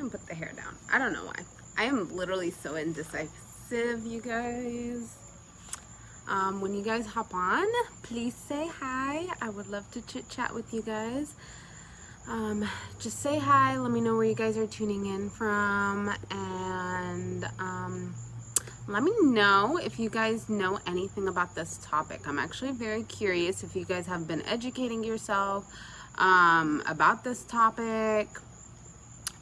didn't put the hair down. I don't know why. I am literally so indecisive, you guys. When you guys hop on, please say hi. I would love to chit chat with you guys. Just say hi. Let me know where you guys are tuning in from, and let me know if you guys know anything about this topic. I'm actually very curious if you guys have been educating yourself about this topic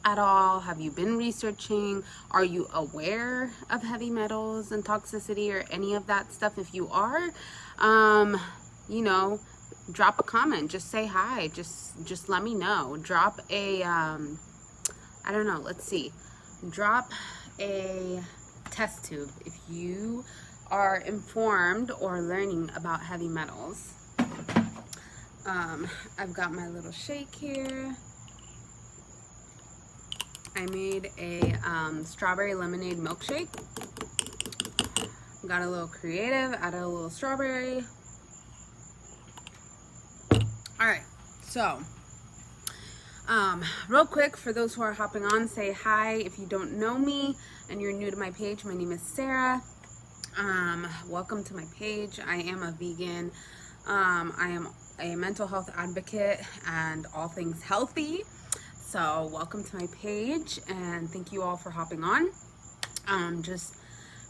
at all. Have you been researching? Are you aware of heavy metals and toxicity or any of that stuff? If you are, you know, drop a comment. Just say hi. Just let me know. Drop a I don't know, let's see. Drop a test tube if you are informed or learning about heavy metals. I've got my little shake here. I made a strawberry lemonade milkshake. Got a little creative, added a little strawberry. Alright, so real quick, for those who are hopping on, say hi. If you don't know me and you're new to my page, my name is Sarah. Welcome to my page. I am a vegan. I am a mental health advocate and all things healthy. So welcome to my page, and thank you all for hopping on. Just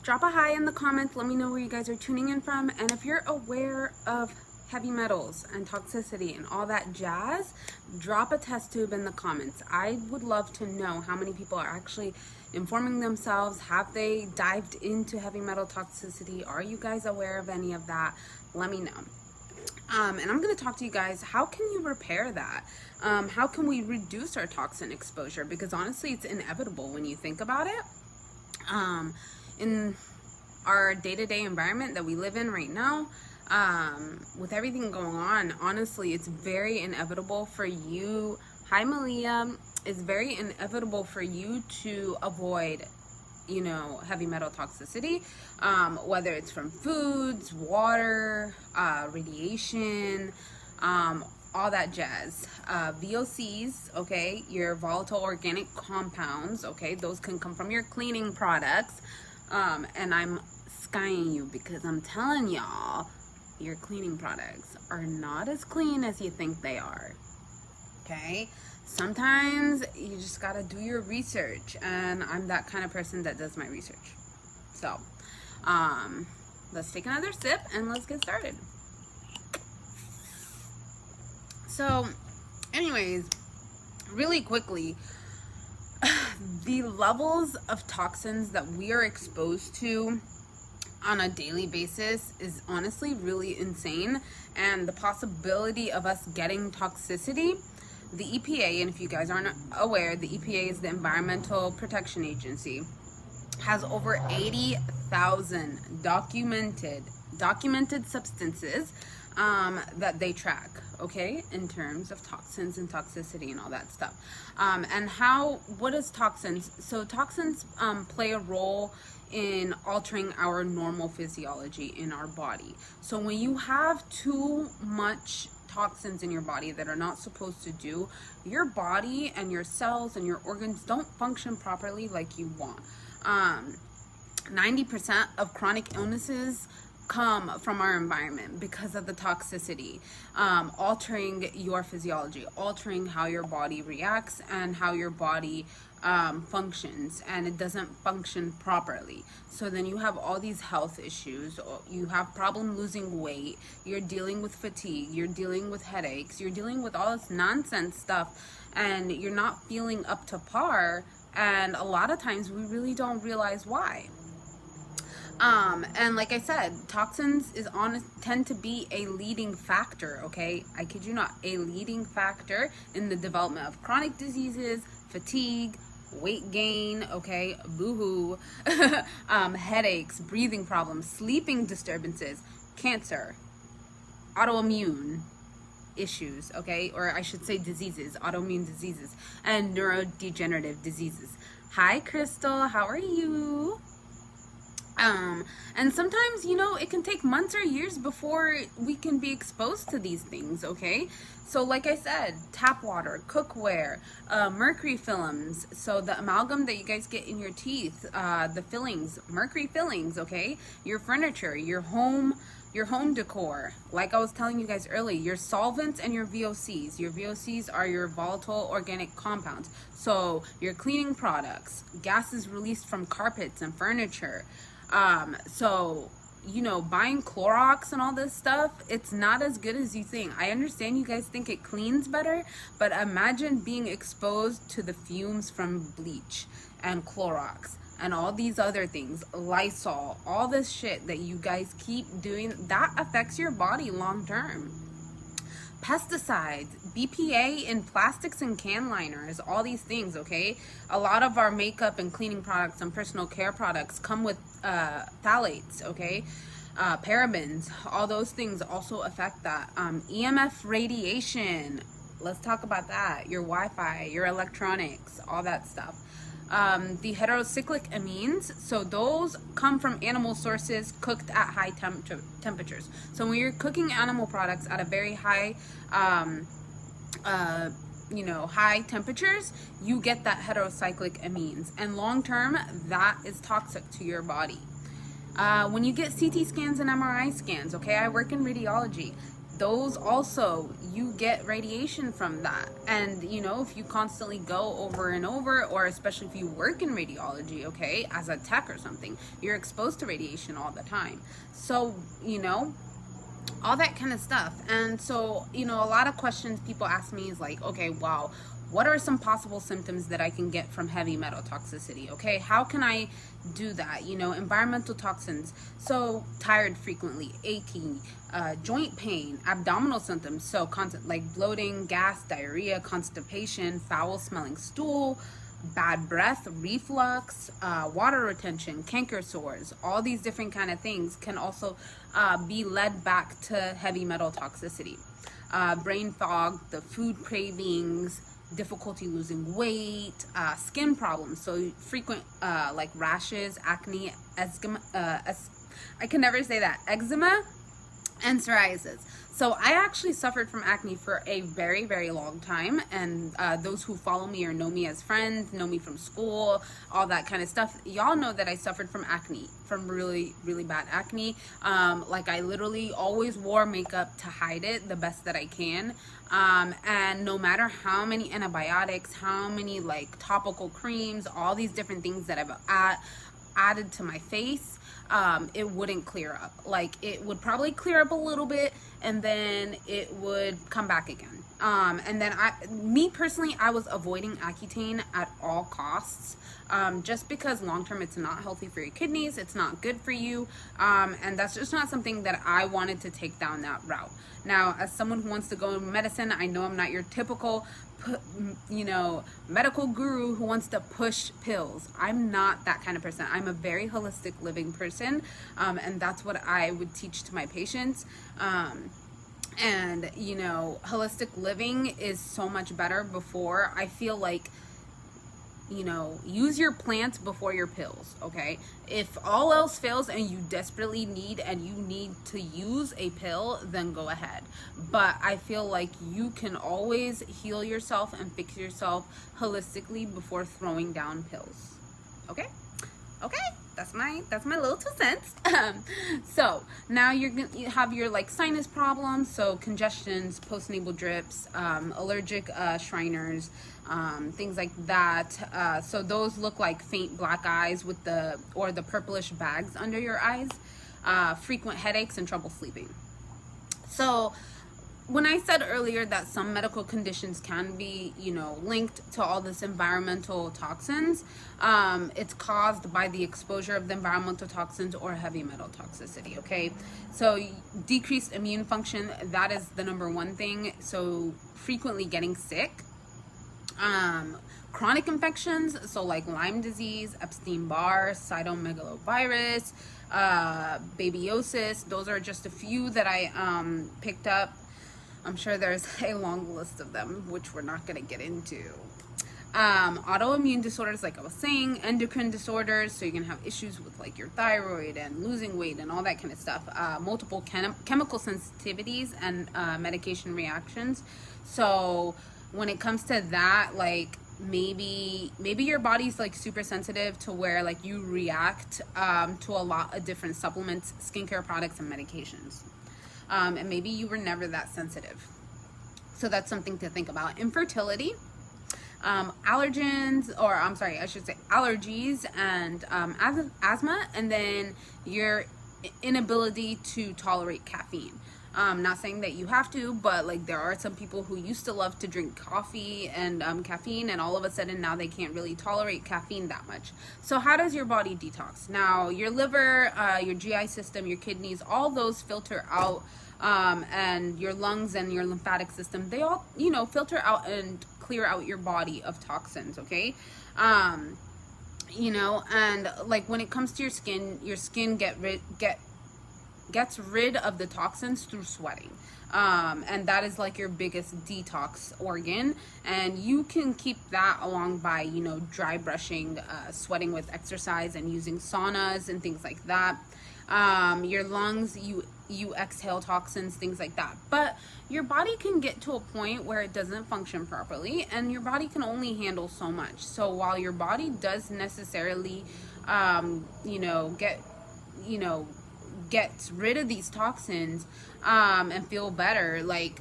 drop a hi in the comments. Let me know where you guys are tuning in from, and if you're aware of heavy metals and toxicity and all that jazz, drop a test tube in the comments. I would love to know how many people are actually informing themselves. Have they dived into heavy metal toxicity? Are you guys aware of any of that? Let me know. And I'm going to talk to you guys, how can you repair that? How can we reduce our toxin exposure? Because honestly, it's inevitable when you think about it. In our day-to-day environment that we live in right now, with everything going on, honestly, it's very inevitable for you. Hi, Malia. It's very inevitable for you to avoid, you know, heavy metal toxicity, whether it's from foods, water, radiation, all that jazz. VOCs, okay, your volatile organic compounds, okay, those can come from your cleaning products. And I'm skying you because I'm telling y'all, your cleaning products are not as clean as you think they are, okay? Sometimes you just gotta do your research, and I'm that kind of person that does my research. So, let's take another sip and let's get started. So, anyways, really quickly, the levels of toxins that we are exposed to on a daily basis is honestly really insane, and the possibility of us getting toxicity, the EPA, and if you guys aren't aware, the EPA is the Environmental Protection Agency, has over 80,000 documented substances that they track, okay, in terms of toxins and toxicity and all that stuff. And what is toxins? So toxins play a role in altering our normal physiology in our body. So when you have too much toxins in your body that are not supposed to do, your body and your cells and your organs don't function properly like you want. 90% of chronic illnesses come from our environment because of the toxicity, altering your physiology, altering how your body reacts and how your body functions, and it doesn't function properly. So then you have all these health issues, you have problem losing weight, you're dealing with fatigue, you're dealing with headaches, you're dealing with all this nonsense stuff, and you're not feeling up to par, and a lot of times we really don't realize why. And like I said, toxins tend to be a leading factor, okay? I kid you not, a leading factor in the development of chronic diseases, fatigue, weight gain, okay, boohoo, headaches, breathing problems, sleeping disturbances, cancer, autoimmune issues, okay, or I should say diseases, autoimmune diseases, and neurodegenerative diseases. Hi, Crystal, how are you? And sometimes, you know, it can take months or years before we can be exposed to these things, okay? So like I said, tap water, cookware, mercury films. So the amalgam that you guys get in your teeth, the fillings, mercury fillings, okay? Your furniture, your home decor. Like I was telling you guys earlier, your solvents and your VOCs. Your VOCs are your volatile organic compounds. So your cleaning products, gases released from carpets and furniture. So, you know, buying Clorox and all this stuff, it's not as good as you think. I understand you guys think it cleans better, but imagine being exposed to the fumes from bleach and Clorox and all these other things, Lysol, all this shit that you guys keep doing, that affects your body long term. Pesticides, BPA in plastics and can liners, all these things, okay? A lot of our makeup and cleaning products and personal care products come with phthalates, okay? Parabens, all those things also affect that. EMF radiation, let's talk about that. Your Wi-Fi, your electronics, all that stuff. The heterocyclic amines, so those come from animal sources cooked at high temperatures. So when you're cooking animal products at a very high, you know, high temperatures, you get that heterocyclic amines, and long term, that is toxic to your body. When you get CT scans and MRI scans, okay, I work in radiology. Those also, you get radiation from that. And you know, if you constantly go over and over, or especially if you work in radiology, okay, as a tech or something, you're exposed to radiation all the time. So, you know, all that kind of stuff. And so, you know, a lot of questions people ask me is like, okay, wow, what are some possible symptoms that I can get from heavy metal toxicity? Okay, how can I do that? You know, environmental toxins. So tired frequently, aching, joint pain, abdominal symptoms. So constant like bloating, gas, diarrhea, constipation, foul smelling stool, bad breath, reflux, water retention, canker sores, all these different kind of things can also be led back to heavy metal toxicity. Brain fog, the food cravings, difficulty losing weight, skin problems, so frequent like rashes, acne, eczema, I can never say that, eczema, and psoriasis. So I actually suffered from acne for a very, very long time, and those who follow me or know me as friends, know me from school, all that kind of stuff, y'all know that I suffered from acne, from really, really bad acne. Like I literally always wore makeup to hide it the best that I can. And no matter how many antibiotics, how many like topical creams, all these different things that I've added to my face, it wouldn't clear up. Like it would probably clear up a little bit and then it would come back again. And then me personally, I was avoiding Accutane at all costs, just because long term it's not healthy for your kidneys, it's not good for you, and that's just not something that I wanted to take down that route. Now, as someone who wants to go in medicine, I know I'm not your typical you know, medical guru who wants to push pills. I'm not that kind of person. I'm a very holistic living person, and that's what I would teach to my patients. And you know, holistic living is so much better. Before, I feel like, you know, use your plants before your pills, okay? If all else fails and you desperately need to use a pill, then go ahead. But I feel like you can always heal yourself and fix yourself holistically before throwing down pills. Okay? Okay, that's my little 2 cents. So now you have your like sinus problems, so congestions, postnasal drips, allergic Shriners, things like that. So those look like faint black eyes with the purplish bags under your eyes, frequent headaches, and trouble sleeping. So when I said earlier that some medical conditions can be, you know, linked to all this environmental toxins, it's caused by the exposure of the environmental toxins or heavy metal toxicity, okay? So decreased immune function, that is the #1 thing. So frequently getting sick. Chronic infections, so like Lyme disease, Epstein-Barr, cytomegalovirus, babiosis, those are just a few that I picked up. I'm sure there's a long list of them, which we're not going to get into. Autoimmune disorders, like I was saying, endocrine disorders, so you're gonna have issues with like your thyroid and losing weight and all that kind of stuff. Multiple chemical sensitivities and medication reactions. So when it comes to that, like maybe your body's like super sensitive to where like you react to a lot of different supplements, skincare products, and medications. And maybe you were never that sensitive. So that's something to think about. Infertility, allergens, or I'm sorry, I should say allergies, and asthma, and then your inability to tolerate caffeine. Not saying that you have to, but like there are some people who used to love to drink coffee and caffeine, and all of a sudden now they can't really tolerate caffeine that much. So how does your body detox? Now your liver, your GI system, your kidneys, all those filter out, and your lungs and your lymphatic system, they all, you know, filter out and clear out your body of toxins, okay? You know, and like when it comes to your skin gets rid of the toxins through sweating, and that is like your biggest detox organ, and you can keep that along by, you know, dry brushing, sweating with exercise, and using saunas and things like that. Your lungs, you exhale toxins, things like that, but your body can get to a point where it doesn't function properly, and your body can only handle so much. So while your body does necessarily gets rid of these toxins and feel better, like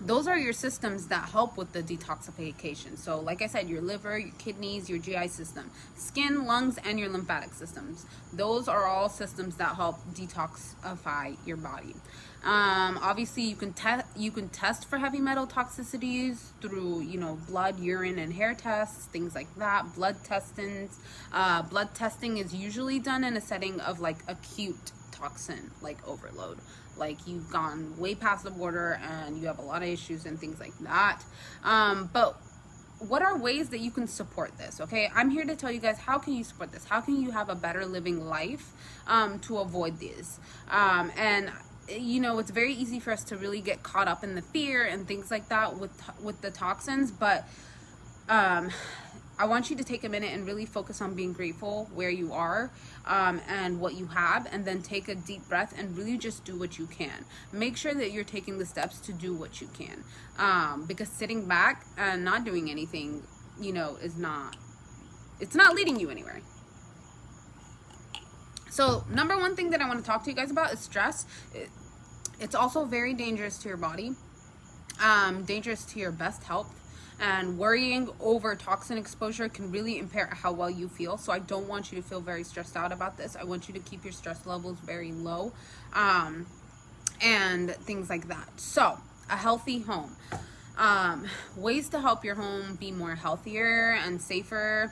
those are your systems that help with the detoxification. So like I said, your liver, your kidneys, your GI system, skin, lungs, and your lymphatic systems, those are all systems that help detoxify your body. Obviously you can test for heavy metal toxicities through, you know, blood, urine, and hair tests, things like that. Blood testing is usually done in a setting of like acute toxin like overload, like you've gone way past the border and you have a lot of issues and things like that. But what are ways that you can support this? Okay, I'm here to tell you guys, how can you support this? How can you have a better living life to avoid these? And you know, it's very easy for us to really get caught up in the fear and things like that with the toxins, but I want you to take a minute and really focus on being grateful where you are, and what you have, and then take a deep breath and really just do what you can. Make sure that you're taking the steps to do what you can, because sitting back and not doing anything, you know, it's not leading you anywhere. So number one thing that I want to talk to you guys about is stress. It's also very dangerous to your body, dangerous to your best health. And worrying over toxin exposure can really impair how well you feel. So I don't want you to feel very stressed out about this. I want you to keep your stress levels very low, and things like that. So a healthy home. Ways to help your home be more healthier and safer.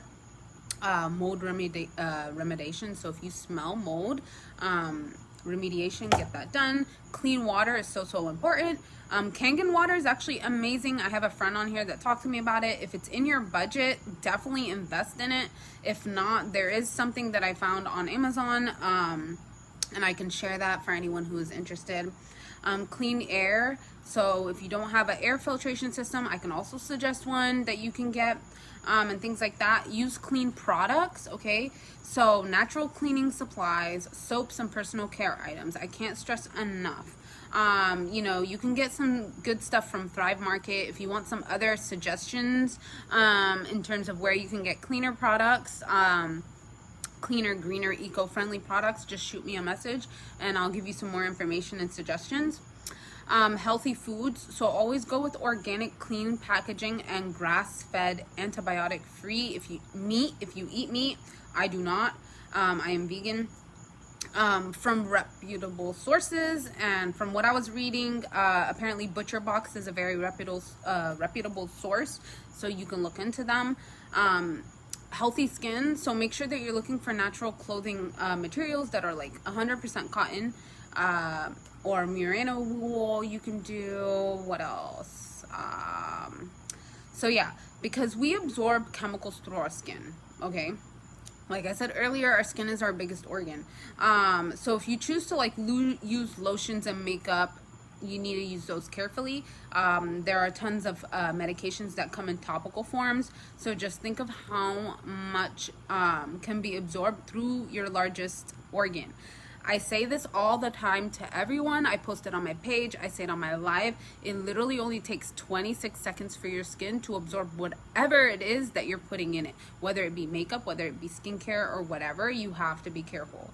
Mold remediation. So if you smell mold, remediation, get that done. Clean water is so important. Kangen water is actually amazing. I have a friend on here that talked to me about it. If it's in your budget, definitely invest in it. If not, there is something that I found on Amazon, and I can share that for anyone who is interested. Clean air. So if you don't have an air filtration system, I can also suggest one that you can get, and things like that. Use clean products, okay? So natural cleaning supplies, soaps, and personal care items. I can't stress enough. You know, you can get some good stuff from Thrive Market. If you want some other suggestions in terms of where you can get cleaner products, cleaner, greener, eco-friendly products, just shoot me a message and I'll give you some more information and suggestions. Healthy foods, so always go with organic, clean packaging and grass-fed, antibiotic-free. If you eat meat, I do not. I am vegan. From reputable sources, and from what I was reading, apparently ButcherBox is a very reputable source, so you can look into them. Healthy skin, so make sure that you're looking for natural clothing materials that are like 100% cotton, or merino wool. You can do, what else? So yeah, because we absorb chemicals through our skin, okay? Like I said earlier, our skin is our biggest organ. So if you choose to like use lotions and makeup you need to use those carefully. There are tons of medications that come in topical forms, so just think of how much can be absorbed through your largest organ. I say this all the time to everyone. I post it on my page. I say it on my live. It literally only takes 26 seconds for your skin to absorb whatever it is that you're putting in it. Whether it be makeup, whether it be skincare, or whatever, you have to be careful.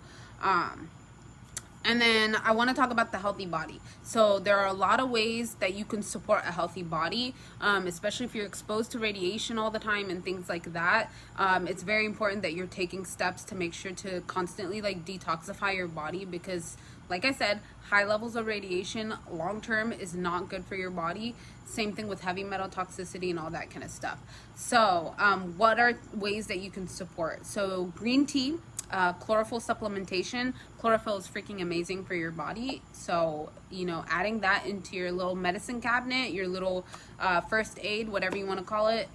And then I want to talk about the healthy body. So there are a lot of ways that you can support a healthy body, especially if you're exposed to radiation all the time and things like that. It's very important that you're taking steps to make sure to constantly like detoxify your body, because like I said, high levels of radiation long term is not good for your body. Same thing with heavy metal toxicity and all that kind of stuff. So what are ways that you can support? So green tea, chlorophyll supplementation. Chlorophyll is freaking amazing for your body, so you know, adding that into your little medicine cabinet, your little first aid, whatever you want to call it,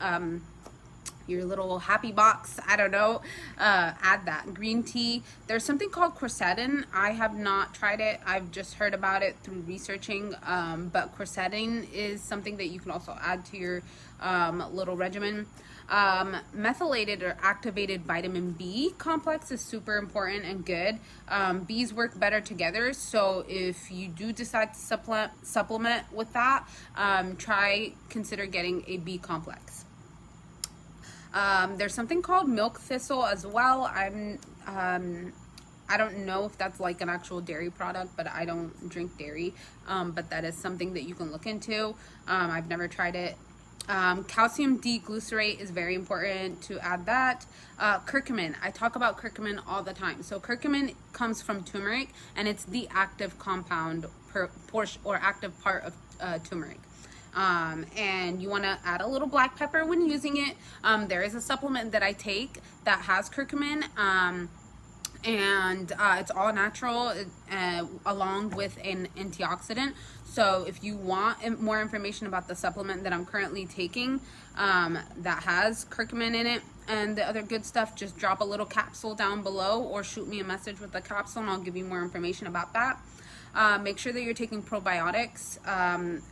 your little happy box, I don't know, add that. Green tea. There's something called quercetin. I have not tried it. I've just heard about it through researching, but quercetin is something that you can also add to your little regimen. Methylated or activated vitamin B complex is super important and good. B's work better together, so if you do decide to supplement with that, consider getting a B complex. There's something called milk thistle as well. I don't know if that's like an actual dairy product, but I don't drink dairy, but that is something that you can look into. I've never tried it. Calcium D-glucerate is very important to add that. Curcumin. I talk about curcumin all the time. So curcumin comes from turmeric, and it's the active compound or active part of turmeric. And you want to add a little black pepper when using it. There is a supplement that I take that has curcumin, and it's all natural, along with an antioxidant. So if you want more information about the supplement that I'm currently taking, that has curcumin in it and the other good stuff, just drop a little capsule down below or shoot me a message with the capsule and I'll give you more information about that. Make sure that you're taking probiotics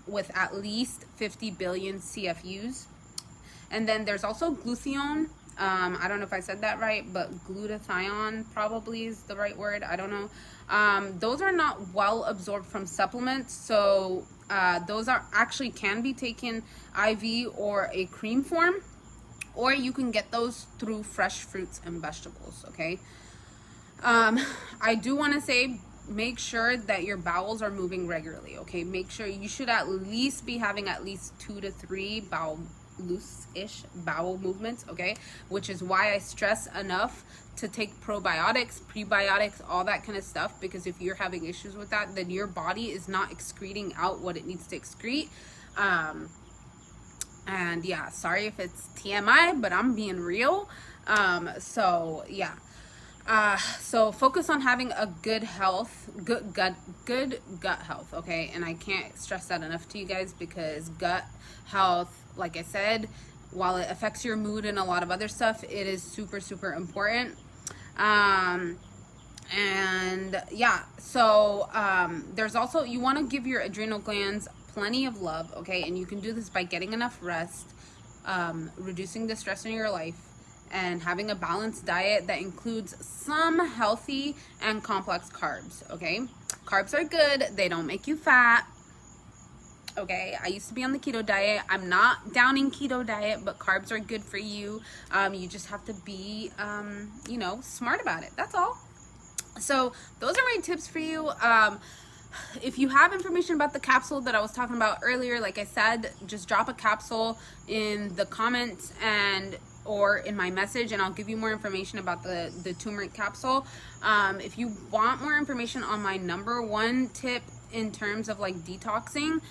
with at least 50 billion CFUs. And then there's also glutathione. I don't know if I said that right, but glutathione probably is the right word. I don't know. Those are not well absorbed from supplements, so those are actually can be taken IV or a cream form, or you can get those through fresh fruits and vegetables. Okay. I do want to say, make sure that your bowels are moving regularly. Okay, make sure you should at least be having at least 2 to 3 loose-ish bowel movements, okay, which is why I stress enough to take probiotics, prebiotics, all that kind of stuff, because if you're having issues with that, then your body is not excreting out what it needs to excrete. And yeah, sorry if it's TMI, but I'm being real. So yeah. So focus on having a good gut health, okay? And I can't stress that enough to you guys, because gut health, like I said, while it affects your mood and a lot of other stuff, it is super, super important. And yeah, so there's also, you want to give your adrenal glands plenty of love, okay? And you can do this by getting enough rest, reducing the stress in your life, and having a balanced diet that includes some healthy and complex carbs, okay? Carbs are good. They don't make you fat, okay? I used to be on the keto diet. I'm not downing keto diet, but carbs are good for you. You just have to be, you know, smart about it. That's all. So those are my tips for you. If you have information about the capsule that I was talking about earlier, like I said, just drop a capsule in the comments or in my message, and I'll give you more information about the turmeric capsule. If you want more information on my #1 tip in terms of like detoxing,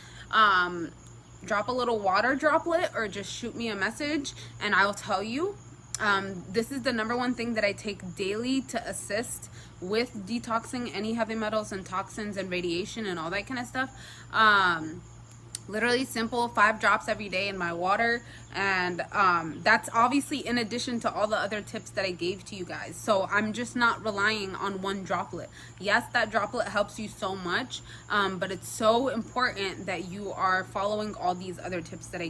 drop a little water droplet or just shoot me a message and I'll tell you. This is the #1 thing that I take daily to assist with detoxing any heavy metals and toxins and radiation and all that kind of stuff. Literally simple, 5 drops every day in my water. And that's obviously in addition to all the other tips that I gave to you guys. So I'm just not relying on one droplet. Yes, that droplet helps you so much, but it's so important that you are following all these other tips that I